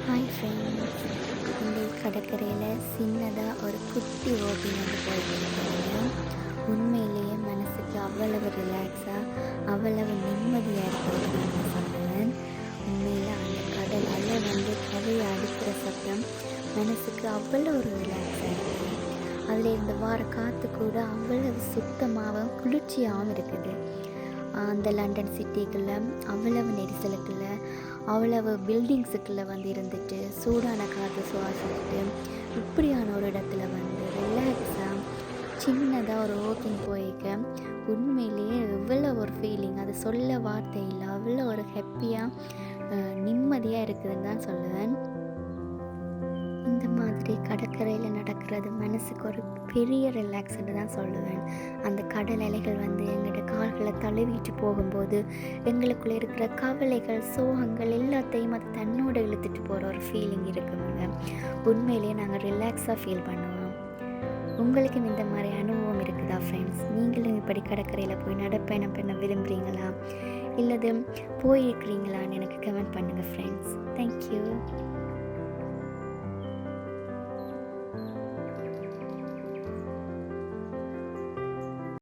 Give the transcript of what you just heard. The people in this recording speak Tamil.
ஹாய் ஃப்ரெண்ட்ஸ், இந்த கடற்கரையில் சின்னதாக ஒரு குட்டி ஓட்டிங் வந்து போயிருக்கேன். உண்மையிலேயே மனசுக்கு அவ்வளவு ரிலாக்ஸாக அவ்வளவு நிம்மதியாக இருக்கிறது நான் சொல்லுவேன். உண்மையில் அந்த கடல் அலை வந்து கரையை அடிக்கிற சத்தம் மனசுக்கு அவ்வளோ ஒரு ரிலாக்ஸாக இருக்குது. அதில் இருந்து வார காற்று கூட அவ்வளவு சுத்தமாகவும் குளிர்ச்சியாகவும் இருக்குது. அந்த லண்டன் சிட்டிக்குள்ளே அவ்வளவு நெரிசலுக்குள்ள அவ்வளவு பில்டிங்ஸுக்குள்ளே வந்து இருந்துட்டு சூடான காற்று சுவாசிச்சுட்டு இப்படியான ஒரு இடத்துல வந்து ரிலாக்ஸாக சின்னதாக ஒரு வாக்கிங் போயிருக்க உண்மையிலேயே எவ்வளோ ஒரு ஃபீலிங், அது சொல்ல வார்த்தை இல்லை, அவ்வளோ ஒரு ஹாப்பியாக நிம்மதியாக இருக்குதுன்னு தான் சொல்லுவேன். இந்த மாதிரி கடற்கரையில் நடக்கிறது மனசுக்கு ஒரு பெரிய ரிலாக்ஸ்ன்னு தான் சொல்லுவேன். அந்த கடல் அலைகள் வந்து எங்களோட கால்களை தழுவிட்டு போகும்போது எங்களுக்குள்ளே இருக்கிற கவலைகள் சோகங்கள் எல்லாத்தையும் அது தன்னோட இழுத்துட்டு போகிற ஒரு ஃபீலிங் இருக்குங்க. உண்மையிலேயே நாங்கள் ரிலாக்ஸாக ஃபீல் பண்ணுவோம். உங்களுக்கும் இந்த மாதிரி அனுபவம் இருக்குதா ஃப்ரெண்ட்ஸ்? நீங்களும் இப்படி கடற்கரையில் போய் நடப்பயணம் பண்ண விரும்புகிறீங்களா, இல்லது போயிருக்கிறீங்களான்னு எனக்கு கமெண்ட் பண்ணுங்கள் ஃப்ரெண்ட்ஸ். தேங்க்யூ.